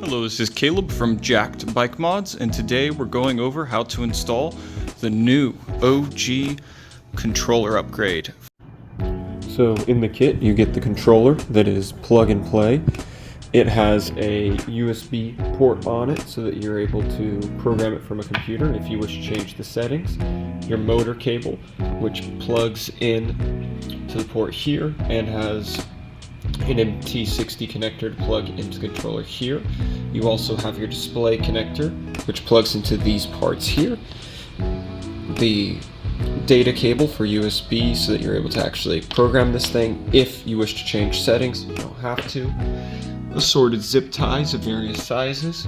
Hello, this is Caleb from Jacked Bike Mods, and today we're going over how to install the new OG controller upgrade. So in the kit you get the controller that is plug and play. It has a USB port on it so that you're able to program it from a computer if you wish to change the settings. Your motor cable, which plugs in to the port here and has an MT60 connector to plug into the controller here. You also have your display connector, which plugs into these parts here. The data cable for USB so that you're able to actually program this thing if you wish to change settings. You don't have to. Assorted zip ties of various sizes.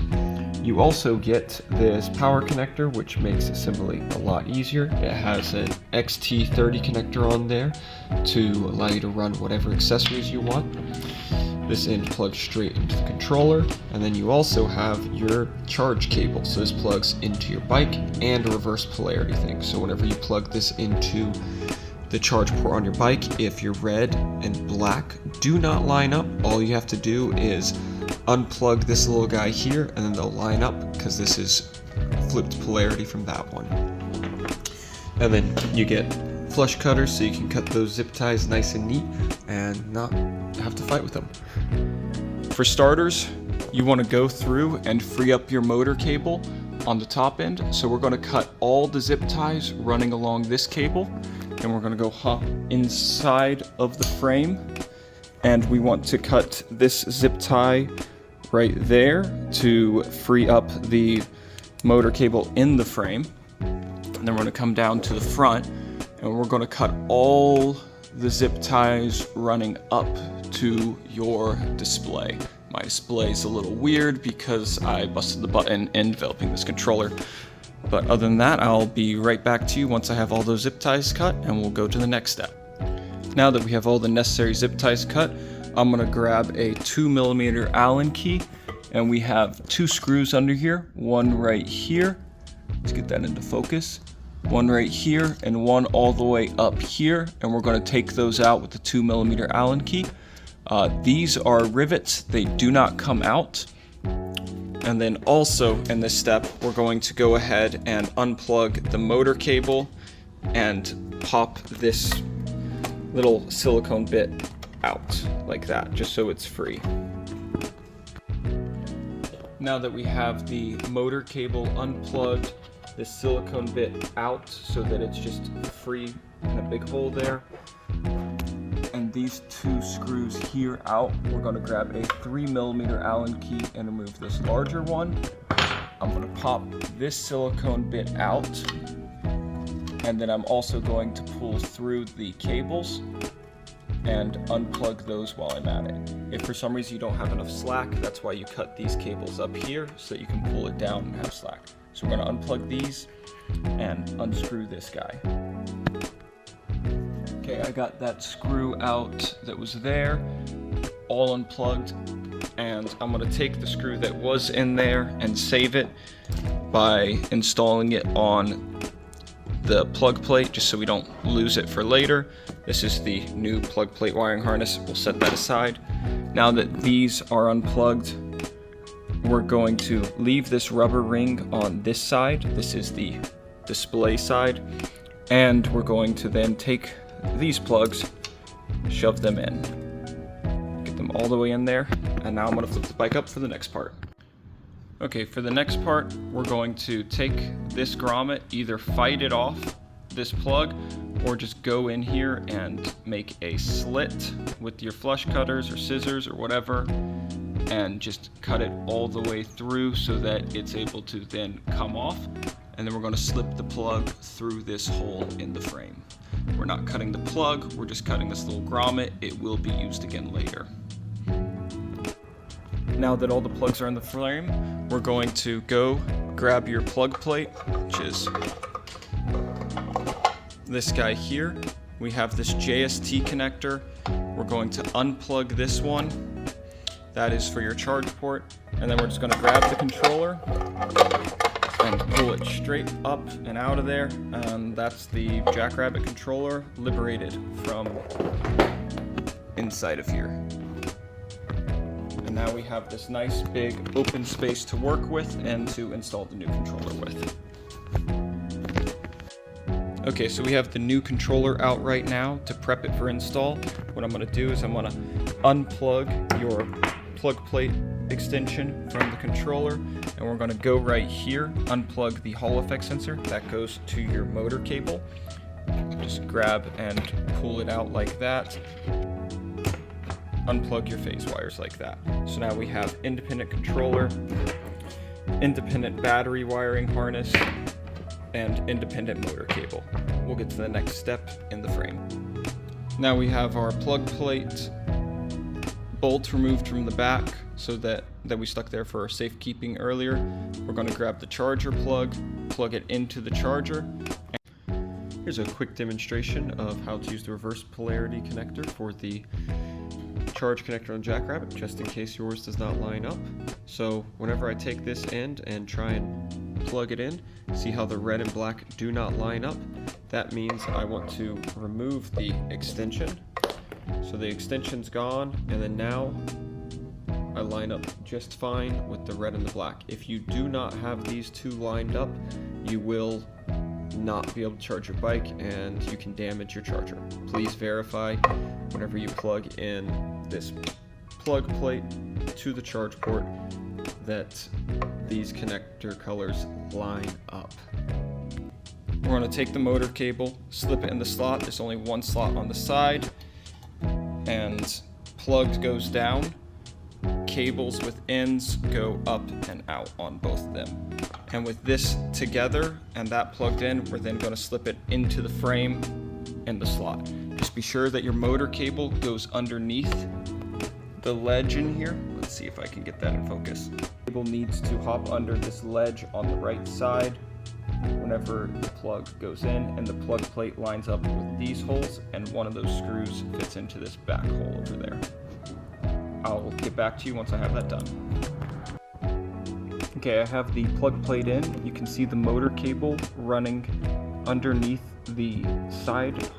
You also get this power connector, which makes assembly a lot easier. It has an XT30 connector on there to allow you to run whatever accessories you want. This end plugs straight into the controller, and then you also have your charge cable. So this plugs into your bike and a reverse polarity thing. So whenever you plug this into the charge port on your bike, if your red and black do not line up, all you have to do is unplug this little guy here and then they'll line up because this is flipped polarity from that one. And then you get flush cutters so you can cut those zip ties nice and neat and not have to fight with them. For starters, you want to go through and free up your motor cable on the top end. So we're going to cut all the zip ties running along this cable, and we're going to go hop inside of the frame, and we want to cut this zip tie right there to free up the motor cable in the frame. And then we're going to come down to the front, and we're going to cut all the zip ties running up to your display. My display is a little weird because I busted the button in developing this controller. But other than that, I'll be right back to you once I have all those zip ties cut, and we'll go to the next step. Now that we have all the necessary zip ties cut, I'm going to grab a 2mm Allen key, and we have two screws under here, one right here. Let's get that into focus. One right here and one all the way up here, and we're going to take those out with the 2mm Allen key. These are rivets, they do not come out. And then also in this step, we're going to go ahead and unplug the motor cable and pop this little silicone bit out like that, just so it's free. Now that we have the motor cable unplugged, this silicone bit out so that it's just free in a big hole there, and these two screws here out, we're going to grab a 3mm Allen key and remove this larger one. I'm going to pop this silicone bit out, and then I'm also going to pull through the cables and unplug those while I'm at it. If for some reason you don't have enough slack, that's why you cut these cables up here so that you can pull it down and have slack. So we're going to unplug these and unscrew this guy. Okay, I got that screw out that was there, all unplugged, and I'm going to take the screw that was in there and save it by installing it on the plug plate, just so we don't lose it for later. This is the new plug plate wiring harness. We'll set that aside. Now that these are unplugged, we're going to leave this rubber ring on this side. This is the display side. And we're going to then take these plugs, shove them in. Get them all the way in there. And now I'm going to flip the bike up for the next part. Okay, for the next part, we're going to take this grommet, either fight it off this plug, or just go in here and make a slit with your flush cutters or scissors or whatever, and just cut it all the way through so that it's able to then come off. And then we're going to slip the plug through this hole in the frame. We're not cutting the plug, we're just cutting this little grommet. It will be used again later. Now that all the plugs are in the frame, we're going to go grab your plug plate, which is this guy here. We have this JST connector. We're going to unplug this one. That is for your charge port. And then we're just going to grab the controller and pull it straight up and out of there. And that's the JackRabbit controller liberated from inside of here. And now we have this nice big open space to work with and to install the new controller with. Okay, so we have the new controller out right now to prep it for install. What I'm going to do is I'm going to unplug your plug plate extension from the controller, and we're going to go right here, unplug the Hall effect sensor that goes to your motor cable. Just grab and pull it out like that. Unplug your phase wires like that. So now we have independent controller, independent battery wiring harness, and independent motor cable. We'll get to the next step in the frame. Now we have our plug plate bolt removed from the back so that we stuck there for safekeeping earlier. We're going to grab the charger plug it into the charger. Here's a quick demonstration of how to use the reverse polarity connector for the charge connector on JackRabbit, just in case yours does not line up. So whenever I take this end and try and plug it in, see how the red and black do not line up? That means I want to remove the extension. So the extension's gone, and then now I line up just fine with the red and the black. If you do not have these two lined up, you will not be able to charge your bike and you can damage your charger. Please verify whenever you plug in this plug plate to the charge port that these connector colors line up. We're going to take the motor cable, slip it in the slot. There's only one slot on the side, and plug goes down. Cables with ends go up and out on both of them. And with this together and that plugged in, we're then going to slip it into the frame in the slot. Just be sure that your motor cable goes underneath the ledge in here. Let's see if I can get that in focus. The cable needs to hop under this ledge on the right side whenever the plug goes in, and the plug plate lines up with these holes, and one of those screws fits into this back hole over there. I'll get back to you once I have that done. Okay, I have the plug plate in. You can see the motor cable running underneath the side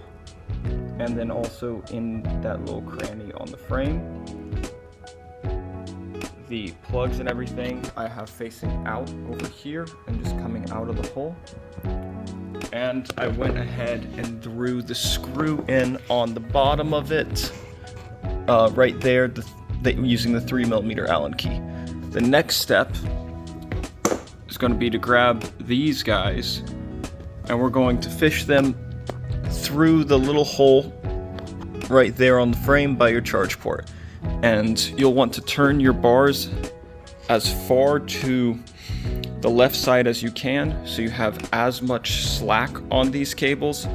and then also in that little cranny on the frame. The plugs and everything I have facing out over here and just coming out of the hole. And I went ahead and threw the screw in on the bottom of it, right there, using the 3mm Allen key. The next step is going to be to grab these guys, and we're going to fish them through the little hole right there on the frame by your charge port. And you'll want to turn your bars as far to the left side as you can, so you have as much slack on these cables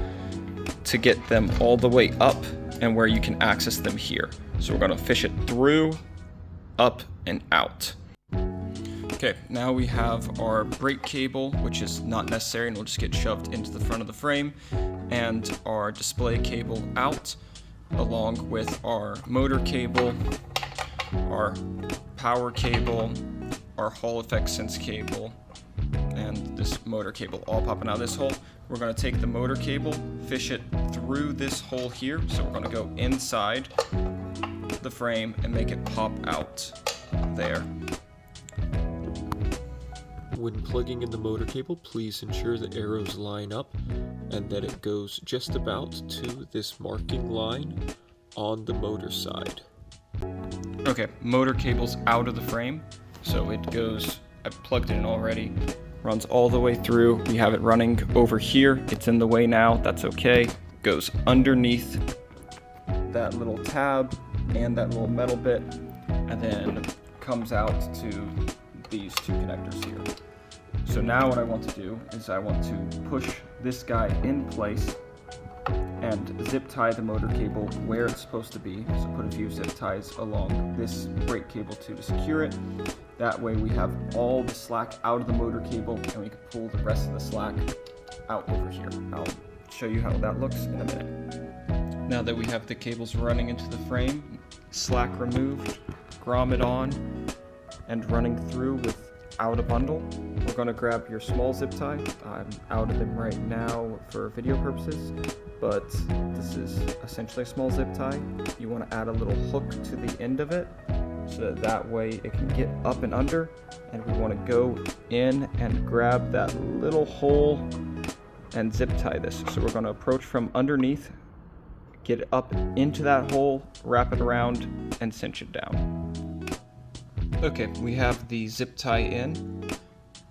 to get them all the way up and where you can access them here. So we're going to fish it through, up, and out. Okay, now we have our brake cable, which is not necessary and will just get shoved into the front of the frame, and our display cable out, along with our motor cable, our power cable, our Hall effect sense cable, and this motor cable all popping out of this hole. We're going to take the motor cable, fish it through this hole here, so we're going to go inside the frame and make it pop out there. When plugging in the motor cable, please ensure the arrows line up and that it goes just about to this marking line on the motor side. Okay, motor cable's out of the frame, so it goes, I've plugged it in already, runs all the way through. We have it running over here. It's in the way now, that's okay. Goes underneath that little tab and that little metal bit, and then comes out to these two connectors here. So now what I want to do is I want to push this guy in place and zip tie the motor cable where it's supposed to be. So put a few zip ties along this brake cable to secure it. That way we have all the slack out of the motor cable and we can pull the rest of the slack out over here. I'll show you how that looks in a minute. Now that we have the cables running into the frame, slack removed, grommet on, and running through without a bundle, we're going to grab your small zip tie. I'm out of them right now for video purposes, but this is essentially a small zip tie. You want to add a little hook to the end of it so that way it can get up and under, and we want to go in and grab that little hole and zip tie this. So we're going to approach from underneath, get it up into that hole, wrap it around, and cinch it down. Okay, we have the zip tie in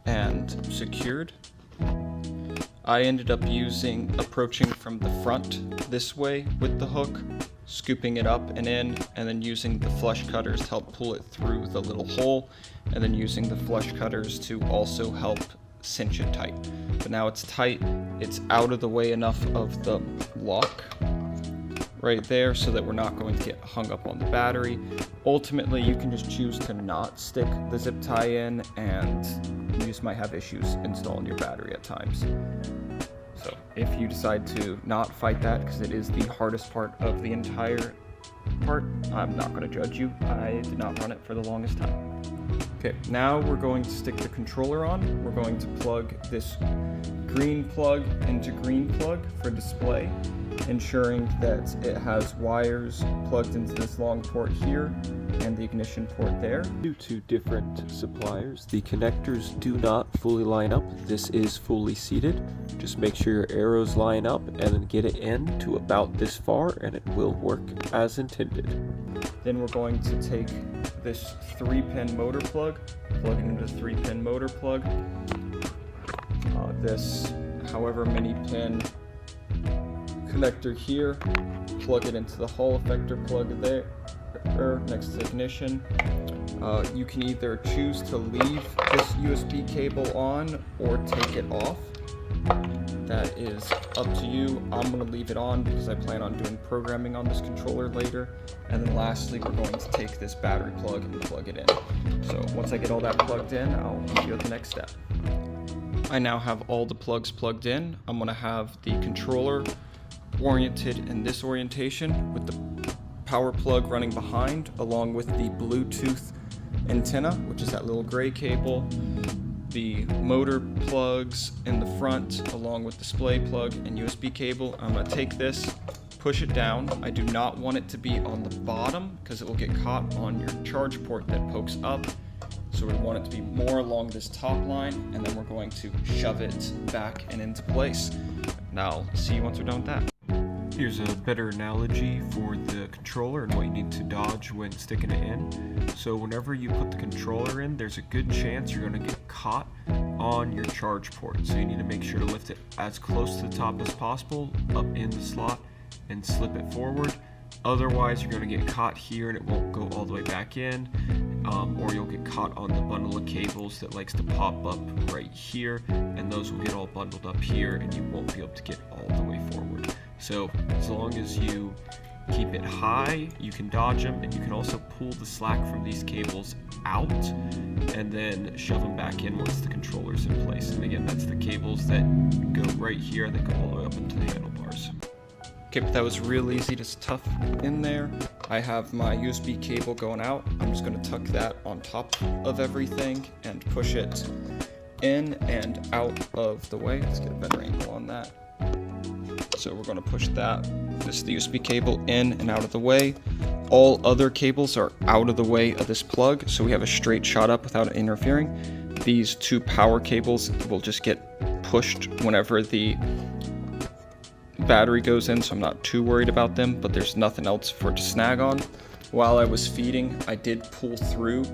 and secured. I ended up approaching from the front this way with the hook, scooping it up and in, and then using the flush cutters to help pull it through the little hole, and then using the flush cutters to also help cinch it tight. But now it's tight, it's out of the way enough of the lock right there so that we're not going to get hung up on the battery. Ultimately, you can just choose to not stick the zip tie in, and you just might have issues installing your battery at times. So if you decide to not fight that, because it is the hardest part of the entire part, I'm not going to judge you. I did not run it for the longest time. Okay, now we're going to stick the controller on. We're going to plug this green plug into green plug for display, ensuring that it has wires plugged into this long port here and the ignition port there. Due to different suppliers, the connectors do not fully line up. This is fully seated. Just make sure your arrows line up and then get it in to about this far, and it will work as intended. Then we're going to take this 3-pin motor plug, plug it into the 3-pin motor plug. This however many pin connector here, plug it into the Hall effector plug there next to the ignition. You can either choose to leave this USB cable on or take it off. That is up to you. I'm going to leave it on because I plan on doing programming on this controller later. And then lastly, we're going to take this battery plug and plug it in. So once I get all that plugged in, I'll give you the next step. I now have all the plugs plugged in. I'm going to have the controller oriented in this orientation with the power plug running behind, along with the Bluetooth antenna, which is that little gray cable, the motor plugs in the front, along with display plug and USB cable. I'm going to take this, push it down. I do not want it to be on the bottom because it will get caught on your charge port that pokes up. So we want it to be more along this top line, and then we're going to shove it back and into place. Now, I'll see you once we're done with that. Here's a better analogy for the controller and what you need to dodge when sticking it in. So whenever you put the controller in, there's a good chance you're going to get caught on your charge port. So you need to make sure to lift it as close to the top as possible, up in the slot, and slip it forward. Otherwise, you're going to get caught here and it won't go all the way back in, or you'll get caught on the bundle of cables that likes to pop up right here, and those will get all bundled up here and you won't be able to get all the way forward. So as long as you keep it high, you can dodge them, and you can also pull the slack from these cables out and then shove them back in once the controller's in place. And again, that's the cables that go right here that go all the way up into the handlebars. Okay, but that was real easy to stuff in there. I have my USB cable going out. I'm just going to tuck that on top of everything and push it in and out of the way. Let's get a better angle on that. So we're going to push the USB cable in and out of the way. All other cables are out of the way of this plug, so we have a straight shot up without it interfering. These two power cables will just get pushed whenever the battery goes in, so I'm not too worried about them, but there's nothing else for it to snag on. While I was feeding, I did pull through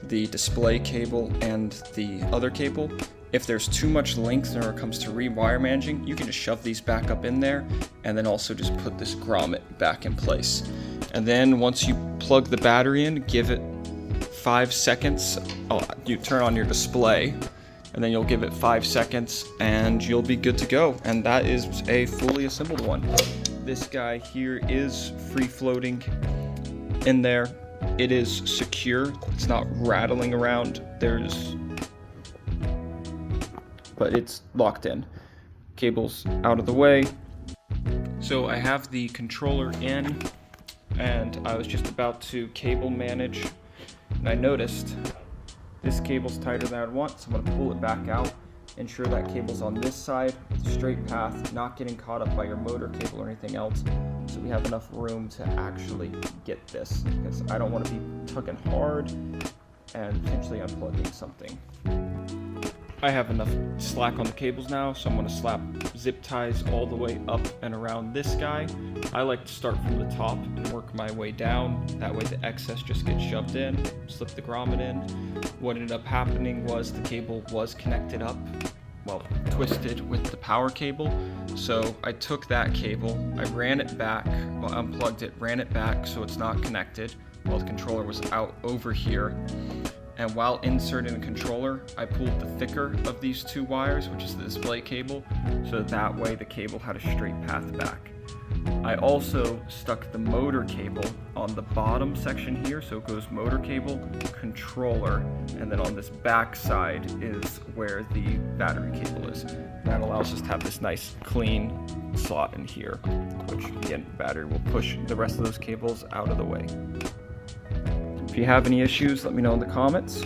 the display cable and the other cable. If there's too much length when it comes to rewire managing, you can just shove these back up in there and then also just put this grommet back in place. And then once you plug the battery in, give it 5 seconds. You turn on your display and then you'll give it 5 seconds and you'll be good to go. And that is a fully assembled one. This guy here is free floating in there. It is secure. It's not rattling around. But it's locked in. Cable's out of the way. So I have the controller in, and I was just about to cable manage, and I noticed this cable's tighter than I'd want, so I'm gonna pull it back out, ensure that cable's on this side with a straight path, not getting caught up by your motor cable or anything else. So so we have enough room to actually get this, because I don't want to be tugging hard and potentially unplugging something. I have enough slack on the cables now, so I'm going to slap zip ties all the way up and around this guy. I like to start from the top and work my way down. That way the excess just gets shoved in, slip the grommet in. What ended up happening was the cable was connected up, well, twisted with the power cable. So I took that cable, I ran it back, well, unplugged it, ran it back so it's not connected while the controller was out over here. And while inserting the controller, I pulled the thicker of these two wires, which is the display cable, so that way the cable had a straight path back. I also stuck the motor cable on the bottom section here, so it goes motor cable, controller, and then on this back side is where the battery cable is. That allows us to have this nice clean slot in here, which again, the battery will push the rest of those cables out of the way. If you have any issues, let me know in the comments.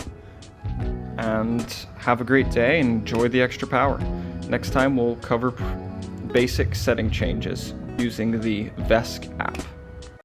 And have a great day and enjoy the extra power. Next time we'll cover basic setting changes using the VESC app.